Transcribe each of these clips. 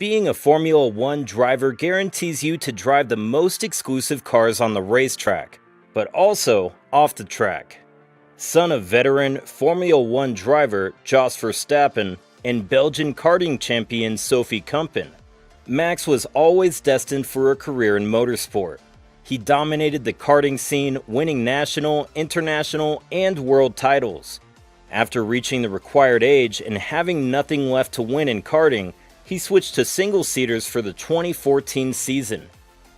Being a Formula One driver guarantees you to drive the most exclusive cars on the racetrack, but also off the track. Son of veteran Formula One driver Jos Verstappen and Belgian karting champion Sophie Kumpen, Max was always destined for a career in motorsport. He dominated the karting scene, winning national, international, and world titles. After reaching the required age and having nothing left to win in karting, he switched to single-seaters for the 2014 season,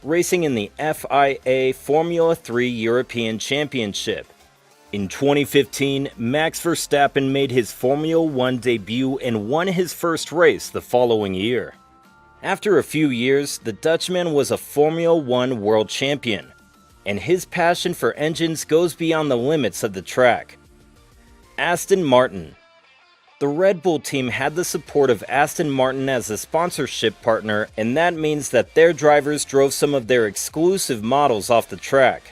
racing in the FIA Formula 3 European Championship. In 2015, Max Verstappen made his Formula One debut and won his first race the following year. After a few years, the Dutchman was a Formula One world champion, and his passion for engines goes beyond the limits of the track. Aston Martin. The Red Bull team had the support of Aston Martin as a sponsorship partner, and that means that their drivers drove some of their exclusive models off the track.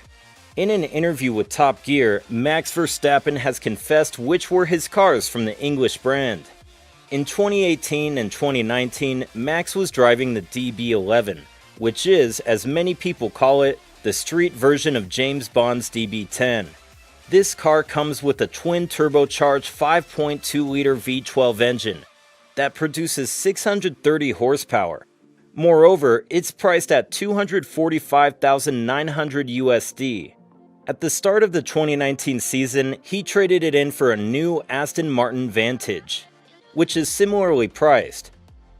In an interview with Top Gear, Max Verstappen has confessed which were his cars from the English brand. In 2018 and 2019, Max was driving the DB11, which is, as many people call it, the street version of James Bond's DB10. This car comes with a twin-turbocharged 5.2-liter V12 engine that produces 630 horsepower. Moreover, it's priced at $245,900 USD. At the start of the 2019 season, he traded it in for a new Aston Martin Vantage, which is similarly priced.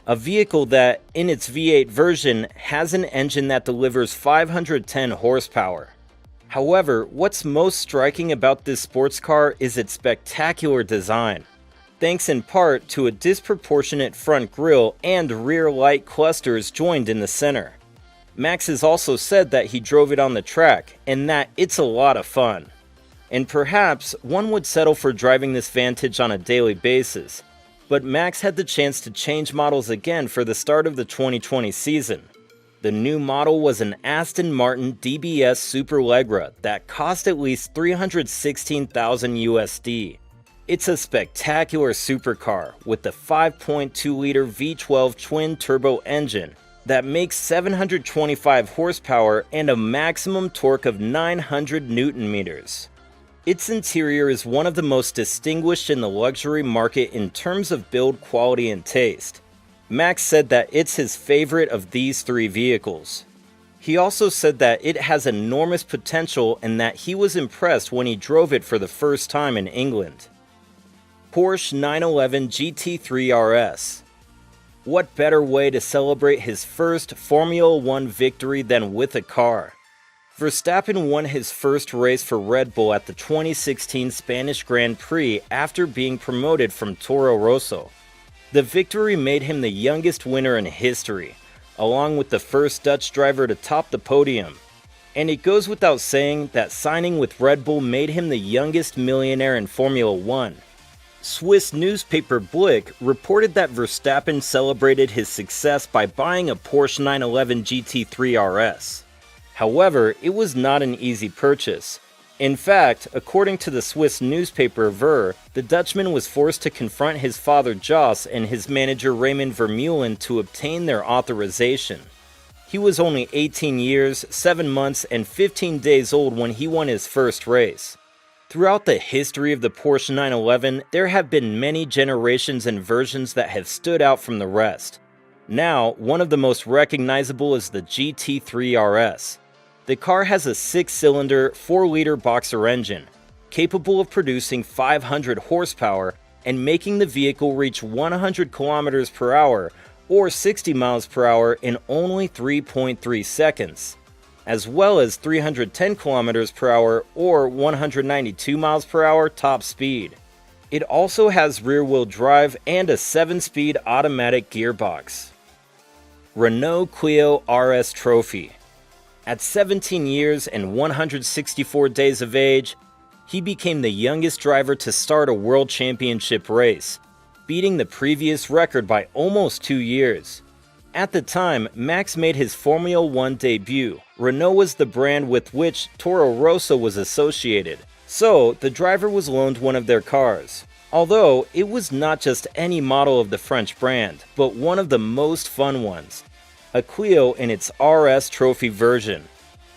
A vehicle that, in its V8 version, has an engine that delivers 510 horsepower. However, what's most striking about this sports car is its spectacular design, thanks in part to a disproportionate front grille and rear light clusters joined in the center. Max has also said that he drove it on the track, and that it's a lot of fun. And perhaps one would settle for driving this Vantage on a daily basis, but Max had the chance to change models again for the start of the 2020 season. The new model was an Aston Martin DBS Superleggera that cost at least $316,000 USD. It's a spectacular supercar with the 5.2-liter V12 twin-turbo engine that makes 725 horsepower and a maximum torque of 900 Newton-meters. Its interior is one of the most distinguished in the luxury market in terms of build quality and taste. Max said that it's his favorite of these three vehicles. He also said that it has enormous potential and that he was impressed when he drove it for the first time in England. Porsche 911 GT3 RS. What better way to celebrate his first Formula One victory than with a car? Verstappen won his first race for Red Bull at the 2016 Spanish Grand Prix after being promoted from Toro Rosso. The victory made him the youngest winner in history, along with the first Dutch driver to top the podium. And it goes without saying that signing with Red Bull made him the youngest millionaire in Formula One. Swiss newspaper Blick reported that Verstappen celebrated his success by buying a Porsche 911 GT3 RS. However, it was not an easy purchase. In fact, according to the Swiss newspaper Ver, the Dutchman was forced to confront his father Jos and his manager Raymond Vermeulen to obtain their authorization. He was only 18 years, 7 months, and 15 days old when he won his first race. Throughout the history of the Porsche 911, there have been many generations and versions that have stood out from the rest. Now, one of the most recognizable is the GT3 RS. The car has a 6-cylinder, 4-liter boxer engine, capable of producing 500 horsepower and making the vehicle reach 100 kilometers per hour or 60 miles per hour in only 3.3 seconds, as well as 310 kilometers per hour or 192 miles per hour top speed. It also has rear-wheel drive and a 7-speed automatic gearbox. Renault Clio RS Trophy. At 17 years and 164 days of age, he became the youngest driver to start a world championship race, beating the previous record by almost 2 years. At the time Max made his Formula One debut, Renault was the brand with which Toro Rosso was associated, so the driver was loaned one of their cars. Although, it was not just any model of the French brand, but one of the most fun ones. A Clio in its RS Trophy version.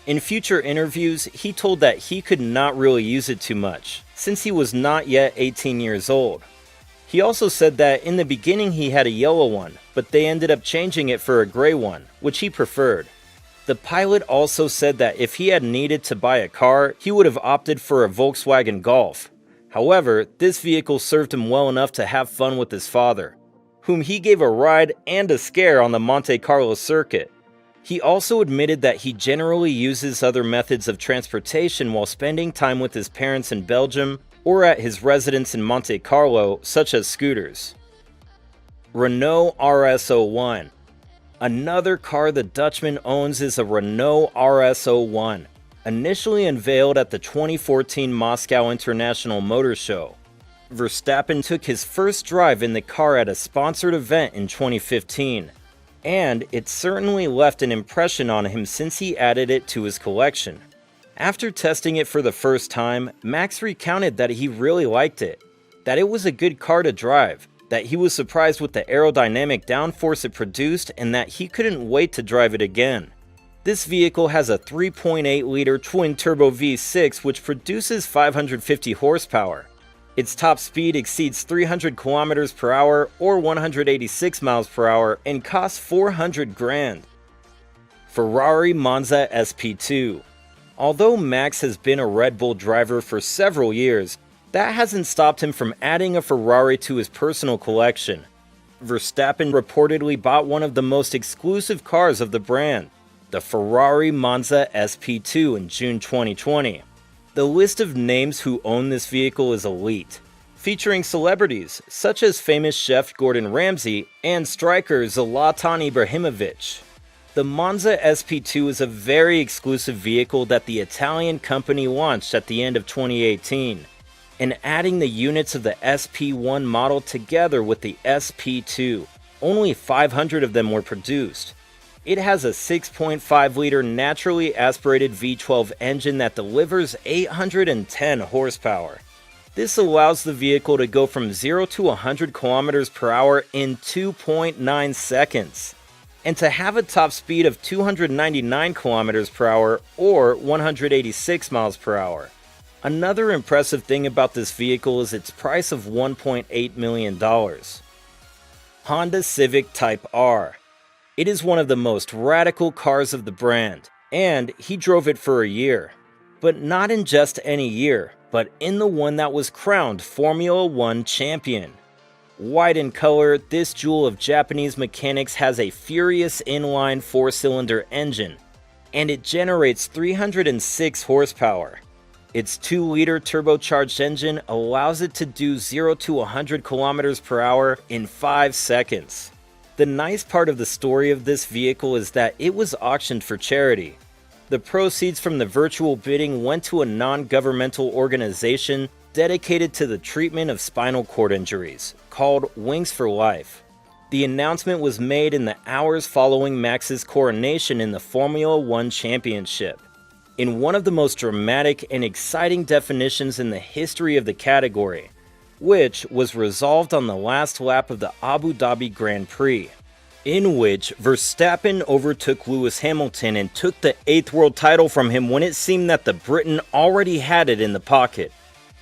In future interviews, he told that he could not really use it too much, since he was not yet 18 years old. He also said that in the beginning he had a yellow one, but they ended up changing it for a gray one, which he preferred. The pilot also said that if he had needed to buy a car, he would have opted for a Volkswagen Golf. However, this vehicle served him well enough to have fun with his father, whom he gave a ride and a scare on the Monte Carlo circuit. He also admitted that he generally uses other methods of transportation while spending time with his parents in Belgium or at his residence in Monte Carlo, such as scooters. Renault RS01. Another car the Dutchman owns is a Renault RS01, initially unveiled at the 2014 Moscow International Motor Show. Verstappen took his first drive in the car at a sponsored event in 2015, and it certainly left an impression on him since he added it to his collection. After testing it for the first time, Max recounted that he really liked it, that it was a good car to drive, that he was surprised with the aerodynamic downforce it produced, and that he couldn't wait to drive it again. This vehicle has a 3.8-liter twin-turbo V6 which produces 550 horsepower. Its top speed exceeds 300 km per hour or 186 miles per hour and costs $400,000. Ferrari Monza SP2. Although Max has been a Red Bull driver for several years, that hasn't stopped him from adding a Ferrari to his personal collection. Verstappen reportedly bought one of the most exclusive cars of the brand, the Ferrari Monza SP2, in June 2020. The list of names who own this vehicle is elite, featuring celebrities such as famous chef Gordon Ramsay and striker Zlatan Ibrahimovic. The Monza SP2 is a very exclusive vehicle that the Italian company launched at the end of 2018. And adding the units of the SP1 model together with the SP2, only 500 of them were produced. It has a 6.5-liter naturally aspirated V12 engine that delivers 810 horsepower. This allows the vehicle to go from 0 to 100 km per hour in 2.9 seconds, and to have a top speed of 299 km per hour or 186 miles per hour. Another impressive thing about this vehicle is its price of $1.8 million. Honda Civic Type R. It is one of the most radical cars of the brand, and he drove it for a year. But not in just any year, but in the one that was crowned Formula 1 champion. White in color, this jewel of Japanese mechanics has a furious inline 4-cylinder engine, and it generates 306 horsepower. Its 2-liter turbocharged engine allows it to do 0 to 100 km per hour in 5 seconds. The nice part of the story of this vehicle is that it was auctioned for charity. The proceeds from the virtual bidding went to a non-governmental organization dedicated to the treatment of spinal cord injuries, called Wings for Life. The announcement was made in the hours following Max's coronation in the Formula 1 Championship, in one of the most dramatic and exciting definitions in the history of the category, which was resolved on the last lap of the Abu Dhabi Grand Prix, in which Verstappen overtook Lewis Hamilton and took the 8th world title from him when it seemed that the Briton already had it in the pocket.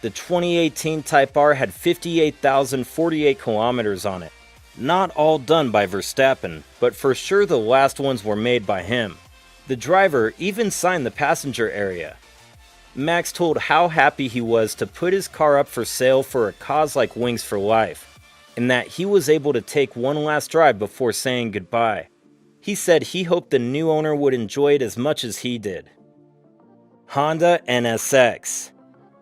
The 2018 Type R had 58,048 kilometers on it. Not all done by Verstappen, but for sure the last ones were made by him. The driver even signed the passenger area. Max told how happy he was to put his car up for sale for a cause like Wings for Life, and that he was able to take one last drive before saying goodbye. He said he hoped the new owner would enjoy it as much as he did. Honda NSX.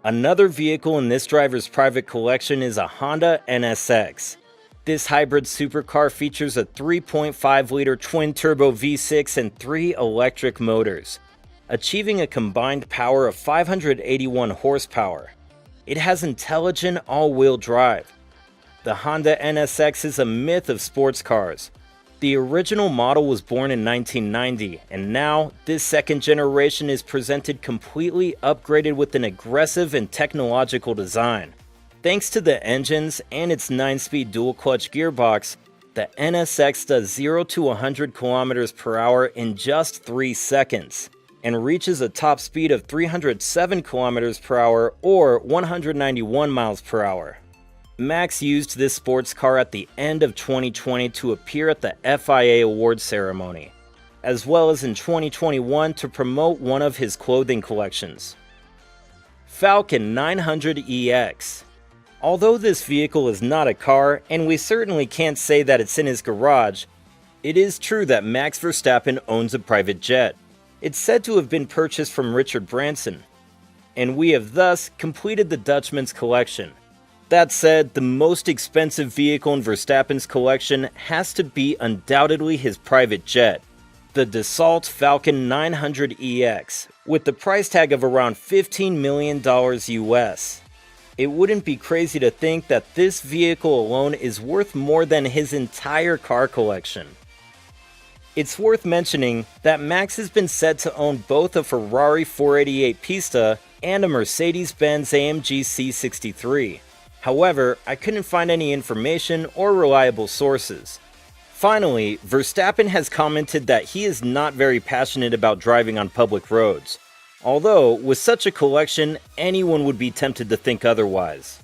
Another vehicle in this driver's private collection is a Honda NSX. This hybrid supercar features a 3.5-liter twin-turbo V6 and 3 electric motors, achieving a combined power of 581 horsepower. It has intelligent all-wheel drive. The Honda NSX is a myth of sports cars. The original model was born in 1990, and now this second generation is presented completely upgraded with an aggressive and technological design. Thanks to the engines and its 9-speed dual-clutch gearbox, the NSX does 0 to 100 km per hour in just 3 seconds, and reaches a top speed of 307 km per hour or 191 miles per hour. Max used this sports car at the end of 2020 to appear at the FIA awards ceremony, as well as in 2021 to promote one of his clothing collections. Falcon 900EX. Although this vehicle is not a car, and we certainly can't say that it's in his garage, it is true that Max Verstappen owns a private jet. It's said to have been purchased from Richard Branson, and we have thus completed the Dutchman's collection. That said, the most expensive vehicle in Verstappen's collection has to be undoubtedly his private jet, the Dassault Falcon 900EX, with the price tag of around $15 million US. It wouldn't be crazy to think that this vehicle alone is worth more than his entire car collection. It's worth mentioning that Max has been said to own both a Ferrari 488 Pista and a Mercedes-Benz AMG C63. However, I couldn't find any information or reliable sources. Finally, Verstappen has commented that he is not very passionate about driving on public roads, although with such a collection, anyone would be tempted to think otherwise.